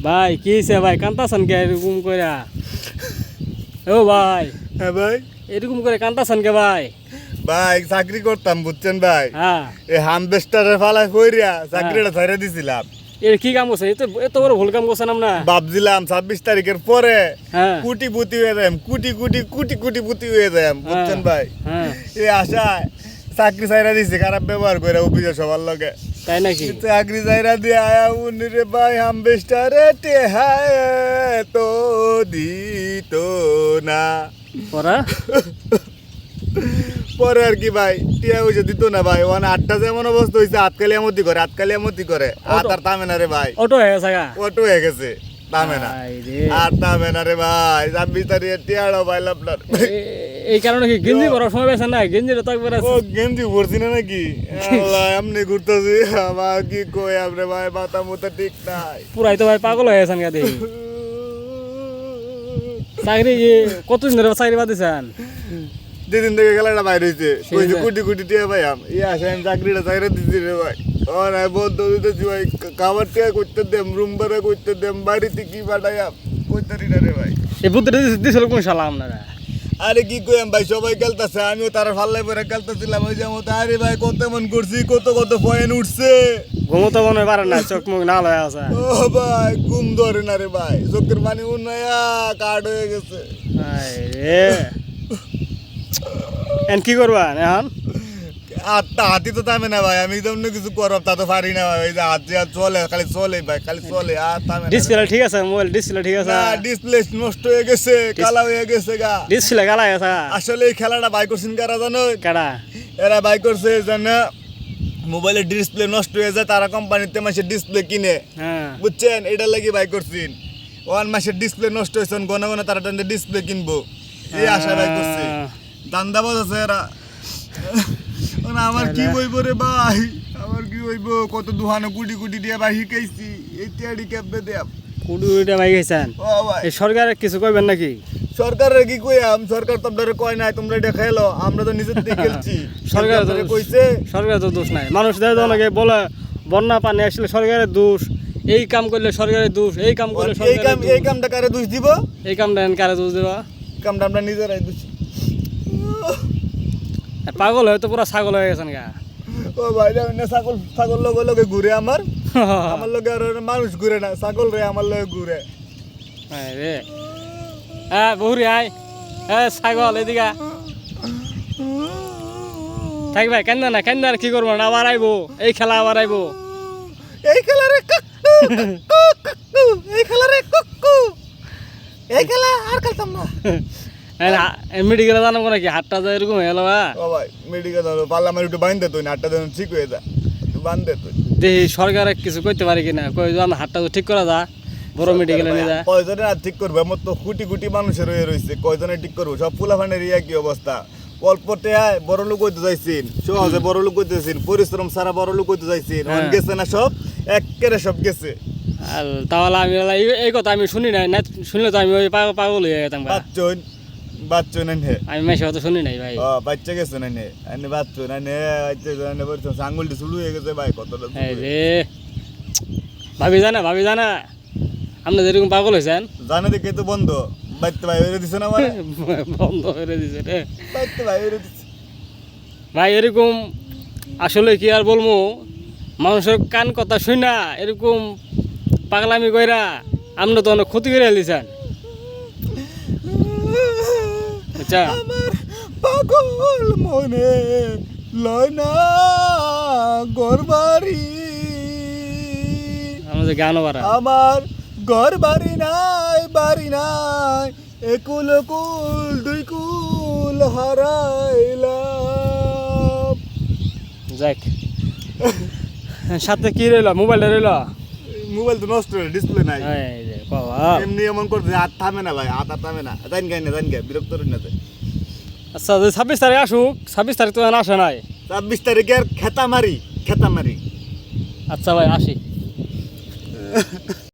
ভাই কি হইছে ভাই কান্তাছেন কে এরকম কইরা? ও ভাই, হ্যাঁ ভাই। এরকম করে কান্তাছেন কে ভাই? ভাই চাকরি করতাম বুঝছেন ভাই, হ্যাঁ, এই হামবেস্টারের ফালা কইরা চাকরিটা ছাইরা দিছিলাম। এর কি কাম করছেন? এত বড় ভুল কাম করছেন আপনার। ভাবছিলাম 26 তারিখের পরে হ্যাঁ, কুটি পুতি হয়ে যাম, কুটি কুটি কুটি কুটি পুতি হয়ে যাম বুঝছেন ভাই। হ্যাঁ, এই আশায় চাকরি ছাইরা দিছি, খারাপ ব্যবহার করে অফিসে সবার লগে। তাই নাকি? চাকরি ছাইরা দিয়ে আয়া উনি রে ভাই হামবেস্টারে টেহায় তো দিত না। পরা পরে আর কি ভাই টিয়া হয়েছে দিত না ভাই, ওখানে আটটা যেমন অবস্থা হয়েছে আতকালি আমতি করে হাত আর থামে না রে ভাই। অটো হয়ে গেছে গা। অটো হয়ে গেছে, থামে না ভাই রে। আর থামে না রে ভাই। 26 তারিখে টিয়াড়ো ভাই আপনার। এই কারণে কি গেঞ্জি পরার সময় পেয়েছেন না? গেঞ্জিটা তো একবার ও গেঞ্জি পরছি না নাকি? আল্লাহ এমনি ঘুরতেছি আমার কি কই আপনি ভাই, মাথা মুথা ঠিক নাই। পুরাই তো ভাই পাগল হয়ে গেছেন গা দেখি। চাকরি কতদিন ধরে চাকরি পাচ্ছেন? যেদিন থেকে খেলাটা বাইরে হয়েছে কইছে কুটি কুটি টিয়া ভাই আসে আমি চাকরিটা চাইরা দিচ্ছি রে ভাই। ও নাই বন্ধ দিতেছি ভাই, খাবার টিয়া করতে দেম, রুম ভাড়া করতে দেম, বাড়িতে কি পাঠাই কইতারি না রে ভাই। এই বুদ্ধিটা দিছিল কোন শালা আপনারা? আরে কি কইম ভাই, সবাই খেলতেছে আমিও তারা ফাল্লাই পরে খেলতেছিলাম। ওই যে মতো আরে ভাই কত মন করছি, কত কত পয়েন্ট উঠছে। ঘুমোতে মনে পারে না, চোখ মুখ না লয়ে আছে। ও ভাই ঘুম ধরে না রে ভাই, চোখের পানি উন্নয়া কার্ড হয়ে গেছে। রে এন কি করবা এখন? হাতি তো থামে না ভাই, আমি তেমন কিছু করব তা তো পারি না ভাই। ওই যে হাত চলে খালি চলে ভাই, খালি চলে আর থামে না। ডিসপ্লে ঠিক আছে? মোবাইল ডিসপ্লে ঠিক আছে? না ডিসপ্লে নষ্ট হয়ে গেছে, কালা হয়ে গেছে গা। ডিসপ্লে গালা গেছে? আসলে এই খেলাটা বাই করছেন কারা জানো? কেডা? এরা বাই করছে জানা, মোবাইলের ডিসপ্লে নষ্ট হয়ে যায় তারা কোম্পানিতে মাসের ডিসপ্লে কিনে, হ্যাঁ, বুঝছেন? এটা লাগি বাই করছেন। 1 মাসের ডিসপ্লে নষ্ট হয়েছে, ঘন ঘন তারা ডিসপ্লে কিনবো এই আশা বাই করছে। দান্দাবাজ আছে এরা। আমার কি হইব রে ভাই, আমার কি হইব? কত দুহানো কুটি কুটি দিয়ে ভাই শিখাইছি, এই টিয়াড়ি ক্যাপে দেব। কুড়িটা ভাই গেছেন? ও ভাই এই সরকারের কিছু কইবেন নাকি? সরকারের কি কইয়াম? সরকার তো আপনারা কয় নাই তোমরা এটা খেলো, আমরা তো নিজের থেকে খেলছি। সরকার তো কইছে সরকারের তো দোষ নাই, মানুষ দেয় তো নাকি বলে বন্যা পানি আসলে সরকারের দোষ, এই কাম করলে সরকারের দোষ, এই কাম করলে এই সরকারের দোষ। এই কামটা কারে দোষ দিব? এই কামটা কারে দোষ দেবা? কামটা আমরা নিজেরাই দোষ। পাগল হয়তো পুরা ছাগল হয়ে গেছেন গা। ও ভাই জানেন না, ছাগল ছাগল লগে লগে ঘুরে আমার আমার লগে আর মানুষ ঘুরে না, ছাগল রে আমার লগে ঘুরে। রে হ্যাঁ বহুরি আয়, হ্যাঁ ছাগল এদিকে থাক ভাই, কেন না কেন আর কি করবো না, আবার আইবো এই খেলা, আবার আইবো এই খেলা রে কাকু কাকু, এই খেলা রে কাকু, এই খেলা আর খেলতাম না। মেডিকেলে জানাবো নাকি? হাতটা যায় এরকম হয়ে গেল। ও ভাই মেডিকেল পাল্লা মারি একটু বান্ধে তুই, হাতটা যেন ঠিক হয়ে যা, বান্ধে তুই। দেখি সরকারে কিছু করতে পারি কিনা, কই হাতটা তো ঠিক করা যা, বড় মেডিকেলে নিয়ে যা। কয়জনের আর ঠিক করবে? আমার তো কোটি কোটি মানুষের হয়ে রয়েছে, কয়জনে ঠিক করবো? সব ফুলাফানের ইয়া কি অবস্থা। অল্পতে বড় লোক হইতে চাইছেন, সহজে বড় লোক হইতে চাইছেন, পরিশ্রম ছাড়া বড় লোক হইতে চাইছেন, গেছে না সব একেবারে সব গেছে। তাহলে আমি এই কথা আমি শুনি নাই, না শুনলে তো আমি ওই পাগল হয়ে যেতাম। বাচ্চন বাচ্চন নে আমি মেসে কথা শুনি নাই ভাই। ও বাচ্চা গেছে না নে আনে বাচ্চন নে আইতে বলছ আঙ্গুলটি শুরু হয়ে গেছে ভাই, কতটা রে ভাবি জানা আপনি যেরকম পাগল হয়েছেন জানে দেখে তো বন্ধ বাইতে ভাই হয়ে দিছে না মানে বন্ধ করে দিছে রে বাইতে ভাই হয়ে দিছে ভাই। এরকম আসলে কি আর বলবো, মানুষের কান কথা শুই না এরকম পাগলামি কইরা আপনি তো অনেক ক্ষতি করে দিয়েছেন। আচ্ছা আমার পাগল মনে লয় না ঘরবাড়ি, আমাদের গানও বাড়া। আমার ঘর বাড়ি নাই, বাড়ি নাই, একুল কুল দুই কুল হারাইলাম। যাক সাথে কি রইল? মোবাইলটা রইল? মোবাইল তো নষ্ট হয়ে ডিসপ্লে নাই। এই রে বাবা, এমনি এমন করছে হাত থামে না ভাই, হাত আর থামে না। জান গে বিরক্ত করেন না। আচ্ছা 26 তারিখ আসুক, 26 তারিখ তো এখন আসে নাই। 26 তারিখে খেতা মারি। আচ্ছা ভাই আসি।